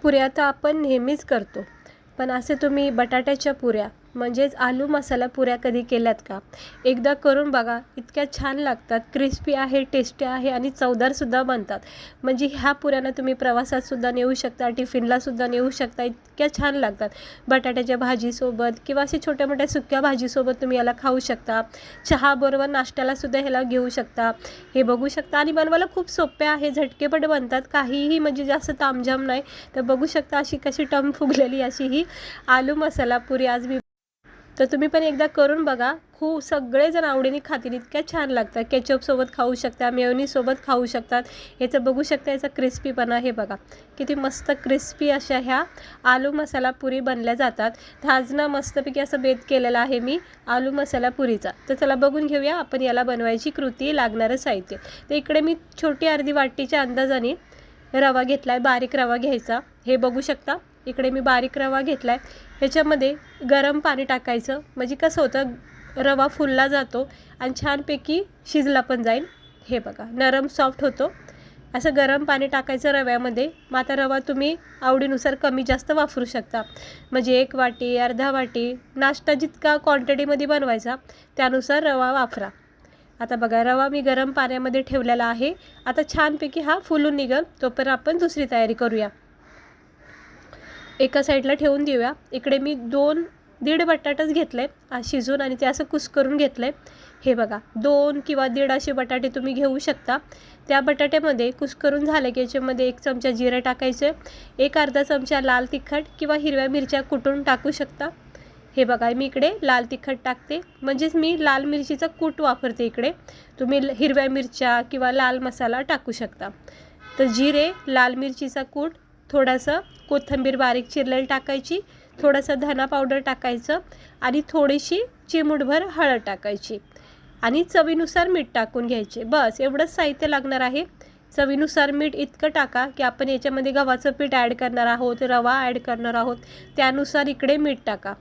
पुऱ्या तर आपण नेहमीच करतो, पण असे तुम्ही बटाट्याच्या पुऱ्या म्हणजेच आलू मसाला पुऱ्या कधी केल्यात का? एकदा करून बघा, इतक्या छान लागतात, क्रिस्पी आहे, टेस्टी आहे आणि चवदारसुद्धा बनतात. म्हणजे ह्या पुऱ्यांना तुम्ही प्रवासातसुद्धा नेऊ शकता, टिफिनलासुद्धा नेऊ शकता, इतक्या छान लागतात. बटाट्याच्या भाजीसोबत किंवा असे छोट्या मोठ्या सुक्या भाजीसोबत तुम्ही याला खाऊ शकता. चहाबरोबर नाश्त्यालासुद्धा ह्याला घेऊ शकता. हे बघू शकता आणि बनवायला खूप सोपे आहे, झटकेपट बनतात, काहीही म्हणजे जास्त तामझाम नाही. तर बघू शकता अशी कशी टम फुगलेली अशी ही आलू मसाला पुरी आज मी. तर तुम्ही पण एकदा करून बघा, खूप सगळेजण आवडीने खातील, इतक्या छान लागतात. केचपसोबत खाऊ शकता, मेयोनीजसोबत खाऊ शकतात. याचं बघू शकता, याचा क्रिस्पीपणा हे बघा किती मस्त क्रिस्पी अशा ह्या आलू मसाला पुरी बनल्या जातात. तर आज ना मस्तपैकी असं बेत केलेला आहे मी आलू मसाला पुरीचा. तर चला बघून घेऊया आपण याला बनवायची कृती, लागणारं साहित्य. तर इकडे मी छोटी अर्धी वाटीच्या अंदाजाने रवा घेतला आहे, बारीक रवा घ्यायचा. हे बघू शकता, इकडे मी बारीक रवा घेतला आहे. ह्याच्यामध्ये गरम पाणी टाकायचं, म्हणजे कसं होतं रवा फुलला जातो आणि छानपैकी शिजला पण जाईल. हे बघा नरम सॉफ्ट होतो. असं गरम पाणी टाकायचं रव्यामध्ये. मग आता रवा तुम्ही आवडीनुसार कमी जास्त वापरू शकता, म्हणजे 1 वाटी, अर्धा वाटी, नाश्ता जितका क्वांटिटीमध्ये बनवायचा त्यानुसार रवा वापरा. आता बघा रवा मी गरम पाण्यामध्ये ठेवलेला आहे. आता छानपैकी हा फुलून निघेल, तोपर्यंत आपण दुसरी तयारी करूया. एका साईडला ठेवून देऊया. इकडे मी 2-1.5 बटाटाच घेतले शिजून आणि ते असं कुस्करून घेतले. हे बघा 2 किंवा 1.5 असे बटाटे तुम्ही घेऊ शकता. त्या बटाट्यामध्ये कुस्करून झालं की याच्यामध्ये 1 चमचा जिरे टाकायचे, 1 अर्धा चमचा लाल तिखट किंवा हिरव्या मिरच्या कुटून टाकू शकता. हे बघा मी इकडे लाल तिखट टाकते, म्हणजेच मी लाल मिरचीचा कूट वापरते. इकडे तुम्ही हिरव्या मिरच्या किंवा लाल मसाला टाकू शकता. तर जिरे, लाल मिरचीचा कूट, थोडंसं कोथिंबीर बारीक चिरलेली टाकायची, थोडंसं धना पावडर टाकायचं आणि थोडीशी चिमूटभर हळद टाकायची आणि चवीनुसार मीठ टाकून घ्यायचे. बस एवढंच साहित्य लागणार आहे. चवीनुसार मीठ इतकं टाका की आपण याच्यामध्ये गव्हाचं पीठ ॲड करणार आहोत, रवा ॲड करणार आहोत, त्यानुसार इकडे मीठ टाका.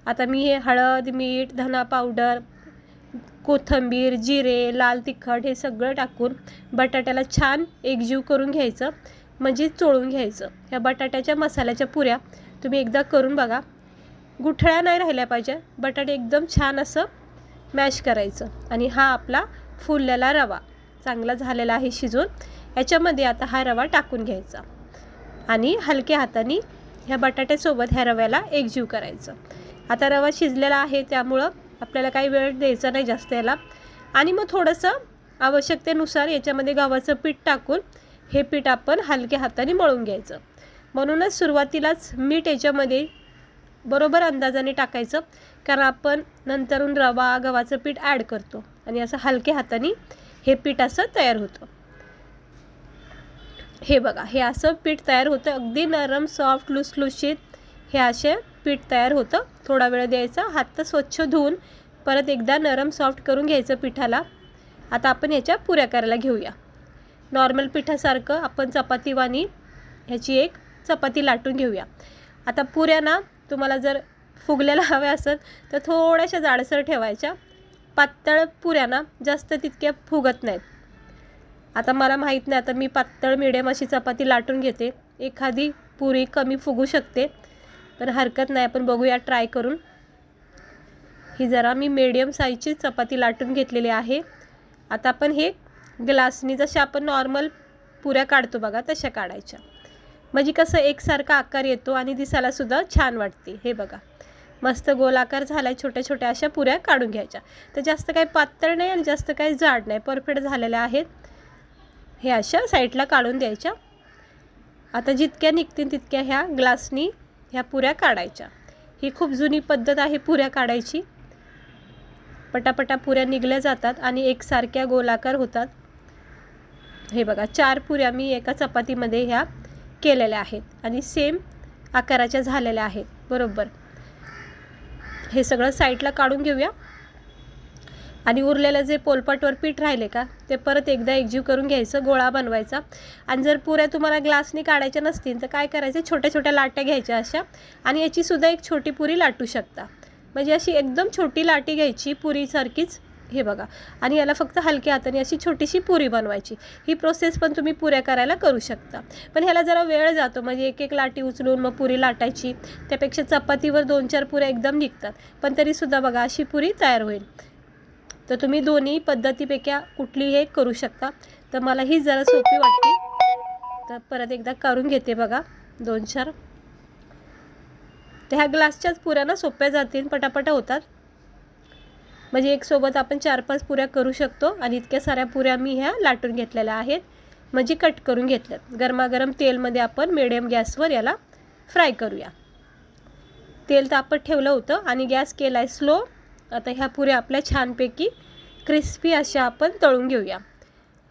आता मी हे हळद, मीठ, धना पावडर, कोथिंबीर, जिरे, लाल तिखट हे सगळं टाकून बटाट्याला छान एकजीव करून घ्यायचं, म्हणजे चोळून घ्यायचं. ह्या बटाट्याच्या मसाल्याच्या पुऱ्या तुम्ही एकदा करून बघा. गुठळ्या नाही राहिल्या पाहिजे, बटाटे एकदम छान असं मॅश करायचं. आणि हा आपला फुललेला रवा चांगला झालेला आहे शिजून. याच्यामध्ये आता हा रवा टाकून घ्यायचा आणि हलक्या हाताने ह्या बटाट्यासोबत ह्या रव्याला एकजीव करायचं. आता रवा शिजलेला आहे त्यामुळं आपल्याला काही वेळ द्यायचा नाही जास्त याला. आणि मग थोडंसं आवश्यकतेनुसार याच्यामध्ये गव्हाचं पीठ टाकून हे पीठ आपण हलक्या हाताने मळून घ्यायचं. म्हणूनच सुरुवातीलाच मीठ याच्यामध्ये बरोबर अंदाजाने टाकायचं, कारण आपण नंतरून रवा, गव्हाचं पीठ ॲड करतो आणि असं हलक्या हाताने हे पीठ असं तयार होतं. हे बघा हे असं पीठ तयार होतं, अगदी नरम, सॉफ्ट, लुसलुशीत हे असे पीठ तयार होतं. थोडा वेळ द्यायचा, हात स्वच्छ धुवून परत एकदा नरम सॉफ्ट करून घ्यायचं पिठाला. आता आपण ह्याच्या पुऱ्या करायला घेऊया. नॉर्मल पिठासारखं आपण चपातीवानी ह्याची एक चपाती लाटून घेऊया. आता पुऱ्या ना तुम्हाला जर फुगलेला हव्या असेल तर थोड्याशा जाडसर ठेवायच्या. पातळ पुऱ्या ना जास्त तितक्या फुगत नाहीत. आता मला माहीत नाही, आता मी पातळ मिडियम अशी चपाती लाटून घेते. एखादी पुरी कमी फुगू शकते, पण हरकत नाही, आपण बघूया ट्राय करून. ही जरा मी मीडियम साईजची चपाती लाटून घेतलेली आहे. आता आपण हे ग्लासनी जशा आपण नॉर्मल पुऱ्या काढतो बघा तशा काढायच्या, म्हणजे कसं एकसारखा आकार येतो आणि दिसायलासुद्धा छान वाटते. हे बघा मस्त गोल आकार झाला आहे. छोट्या छोट्या अशा पुऱ्या काढून घ्यायच्या. तर जास्त काही पातळ नाही आणि जास्त काही जाड नाही, परफेक्ट झालेल्या आहेत. हे अशा साईडला काढून द्यायच्या. आता जितक्या निघतील तितक्या ह्या ग्लासनी ह्या पुऱ्या काढायच्या. ही खूप जुनी पद्धत आहे पुऱ्या काढायची. पटापटा पुऱ्या निघल्या जातात आणि एकसारख्या गोलाकार होतात. हे बघा 4 पुऱ्या मी एका चपातीमध्ये ह्या केलेल्या आहेत आणि सेम आकाराच्या झालेल्या आहेत बरोबर. हे सगळं साईडला काढून घेऊया आणि उरलेलं जे पोलपाटवर पीठ राहिले का ते परत एकदा एकजीव करून घ्यायचं, गोळा बनवायचा. आणि जर पुऱ्या तुम्हाला ग्लासनी काढायच्या नसतील तर काय करायचं, छोट्या छोट्या लाट्या घ्यायच्या अशा आणि याची सुद्धा एक छोटी पुरी लाटू शकता. म्हणजे अशी एकदम छोटी लाटी घ्यायची पुरीसारखीच हे बघा. आणि याला फक्त हलक्या हाताने अशी छोटीशी पुरी बनवायची. ही प्रोसेस पण तुम्ही पुऱ्या करायला करू शकता, पण ह्याला जरा वेळ जातो. म्हणजे एक एक लाटी उचलून मग पुरी लाटायची, त्यापेक्षा चपातीवर 2-4 पुऱ्या एकदम निघतात. पण तरीसुद्धा बघा अशी पुरी तयार होईल. तर तुम्ही दोन्ही पद्धतीपैकी कुठलीही एक करू शकता. तर मला ही जरा सोपी वाटते, तर परत एकदा करून घेते बघा 2-4. तर ह्या ग्लासच्याच पुऱ्या ना सोप्या जातील, पटापटा होतात. म्हणजे एक सोबत आपण 4-5 पुऱ्या करू शकतो. आणि इतक्या साऱ्या पुऱ्या मी ह्या लाटून घेतलेल्या आहेत, म्हणजे कट करून घेतल्यात. गरमागरम तेलमध्ये आपण मिडियम गॅसवर याला फ्राय करूया. तेल तापत ठेवलं होतं आणि गॅस केला आहे स्लो. आता ह्या पुऱ्या आपल्या छानपैकी क्रिस्पी अशा आपण तळून घेऊया.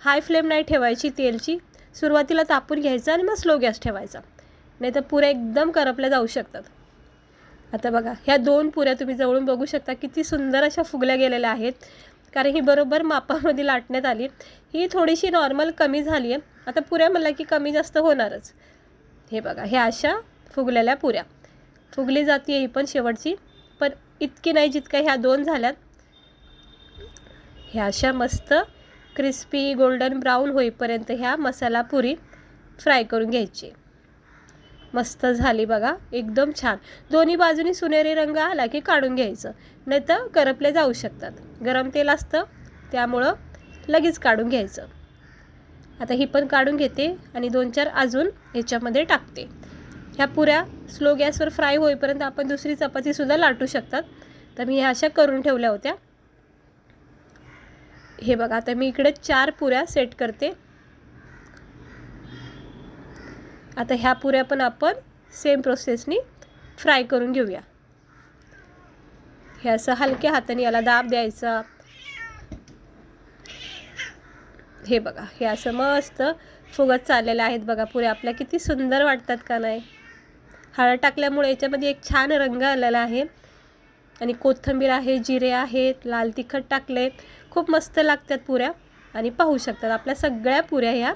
हाय फ्लेम नाही ठेवायची तेलची, सुरुवातीला तापून घ्यायचं आणि मग स्लो गॅस ठेवायचा, नाही तर पुऱ्या एकदम करपल्या जाऊ शकतात. आता बघा ह्या 2 पुऱ्या तुम्ही जवळून बघू शकता किती सुंदर अशा फुगल्या गेलेल्या आहेत, कारण ही बरोबर मापामध्ये लाटण्यात आली. ही थोडीशी नॉर्मल कमी झाली आहे. आता पुऱ्या म्हणला की कमी जास्त होणारच. हे बघा ह्या अशा फुगलेल्या पुऱ्या, फुगली जाते ही पण शेवटची, पण इतकी नाही जितक्या ह्या 2 झाल्यात. ह्या अशा मस्त क्रिस्पी गोल्डन ब्राऊन होईपर्यंत ह्या मसाला पुरी फ्राय करून घ्यायची. मस्त झाली बघा, एकदम छान. दोन्ही बाजूनी सुनेरी रंग आला की काढून घ्यायचं, नाही तर करपले जाऊ शकतात. गरम तेल असतं त्यामुळं लगेच काढून घ्यायचं. आता ही पण काढून घेते आणि 2-4 अजून ह्याच्यामध्ये टाकते. ह्या पुऱ्या स्लो गॅसवर फ्राय होईपर्यंत आपण दुसरी चपातीसुद्धा लाटू शकतात. तर मी ह्या अशा करून ठेवल्या होत्या. हे बघा आता मी इकडे 4 पुऱ्या सेट करते. आता ह्या पुऱ्या पण आपण सेम प्रोसेसनी फ्राय करून घेऊया. हे असं हलक्या हाताने याला दाब द्यायचा. हे बघा हे असं मस्त फुगत चाललेले आहेत बघा पुऱ्या आपल्या, किती सुंदर वाटतात का नाही. हळद टाकल्यामुळे याच्यामध्ये एक छान रंग आलेला आहे. आणि कोथिंबीर आहे, जिरे आहेत, लाल तिखट टाकले, खूप मस्त लागतात पुऱ्या. आणि पाहू शकतात आपल्या सगळ्या पुऱ्या ह्या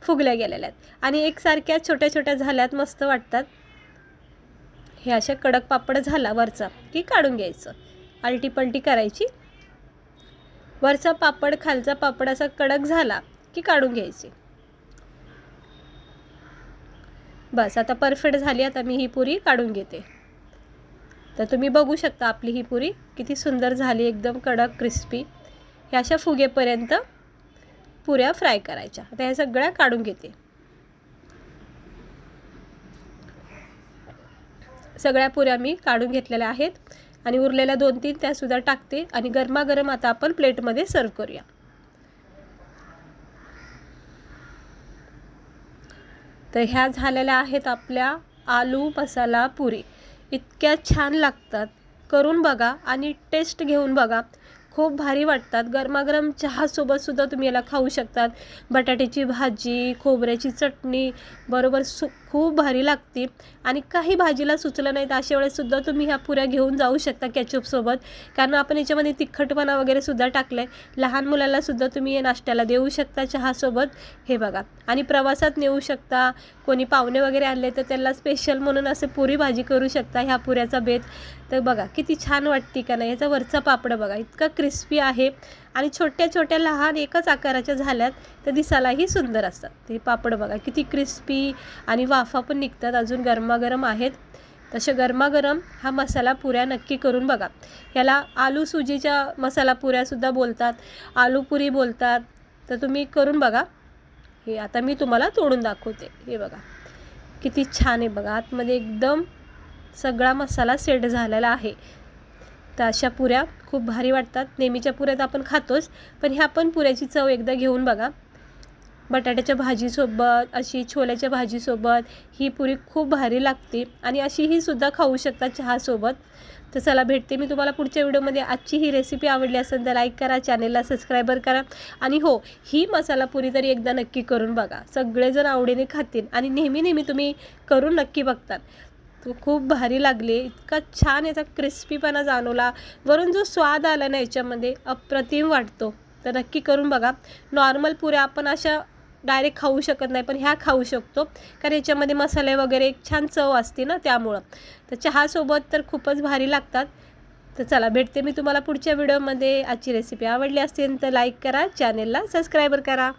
फुगल्या गेलेल्या आहेत आणि एकसारख्या छोट्या छोट्या झाल्यात, मस्त वाटतात. हे अशा कडक पापड झाला वरचा की काढून घ्यायचं, आलटी पलटी करायची. वरचा पापड खालचा पापड असा कडक झाला की काढून घ्यायचे. बस आता परफेक्ट झाली. आता मी ही पुरी काढून घेते. तर तुम्ही बघू शकता आपली ही पुरी किती सुंदर झाली, एकदम कडक क्रिस्पी. ह्या अशा फुगेपर्यंत पुऱ्या फ्राय करायच्या. आता ह्या सगळ्या काढून घेते. सगळ्या पुऱ्या मी काढून घेतलेल्या आहेत आणि उरलेल्या 2-3 त्यासुद्धा टाकते आणि गरमागरम आता आपण प्लेटमध्ये सर्व करूया. तर ह्या झालेल्या आहेत आपल्या आलू मसाला पुरी. इतक्या छान लागतात, करून बघा आणि टेस्ट घेऊन बघा, खूप भारी वाटतात. गरमागरम चहासोबतसुद्धा तुम्ही याला खाऊ शकतात. बटाट्याची भाजी, खोबऱ्याची चटणी बरोबर खूप भारी लागते. आणि काही भाजीला सुचलं नाही तर अशा वेळेससुद्धा तुम्ही ह्या पुऱ्या घेऊन जाऊ शकता केचपसोबत, कारण आपण याच्यामध्ये तिखटपणा वगैरे सुद्धा टाकलं आहे. लहान मुलांनासुद्धा तुम्ही हे नाश्त्याला देऊ शकता चहासोबत. हे बघा, आणि प्रवासात नेऊ शकता. कोणी पाहुणे वगैरे आणले तर त्यांना स्पेशल म्हणून असे पुरी भाजी करू शकता ह्या पुऱ्याचा बेत. तर बघा किती छान वाटते का नाही. याचा वरचा पापड बघा इतका क्रिस्पी आहे आणि छोट्या छोट्या लहान एकच आकाराच्या झाल्यात तर दिसायलाही सुंदर असतात. ते पापड बघा किती क्रिस्पी आणि वाफा पण निघतात, अजून गरमागरम आहेत. तसे गरमागरम हा मसाला पुऱ्या नक्की करून बघा. याला आलू सुजीच्या मसाला पुऱ्यासुद्धा बोलतात, आलू पुरी बोलतात. तर तुम्ही करून बघा. हे आता मी तुम्हाला तोडून दाखवते. हे बघा किती छान आहे बघा, आतमध्ये एकदम सगळा मसाला सेट झालेला आहे. तर अशा पुऱ्या खूप भारी वाटतात. नेहमीच्या पुऱ्यात आपण खातोच, पण ह्या पण पुऱ्याची चव एकदा घेऊन बघा. बटाट्याच्या भाजीसोबत, अशी छोल्याच्या भाजीसोबत ही पुरी खूप भारी लागते आणि अशी ही सुद्धा खाऊ शकता चहासोबत. तर चला भेटते मी तुम्हाला पुढच्या व्हिडिओमध्ये. आजची ही रेसिपी आवडली असेल तर लाईक करा, चॅनेलला सबस्क्राईबर करा आणि हो, ही मसाला पुरी तरी एकदा नक्की करून बघा. सगळेजण आवडीने खातील आणि नेहमी नेहमी तुम्ही करून नक्की बघतात. तो खूप भारी लागले, इतका छान याचा क्रिस्पीपणा जाणवला, वरून जो स्वाद आला ना याच्यामध्ये अप्रतिम वाटतो. तर नक्की करून बघा. नॉर्मल पुऱ्या आपण अशा डायरेक्ट खाऊ शकत नाही, पण ह्या खाऊ शकतो कारण याच्यामध्ये मसाले वगैरे एक छान चव असते ना त्यामुळं. तर चहासोबत तर खूपच भारी लागतात. तर चला भेटते मी तुम्हाला पुढच्या व्हिडिओमध्ये. आजची रेसिपी आवडली असेल तर लाईक करा, चॅनेलला सबस्क्राईबर करा.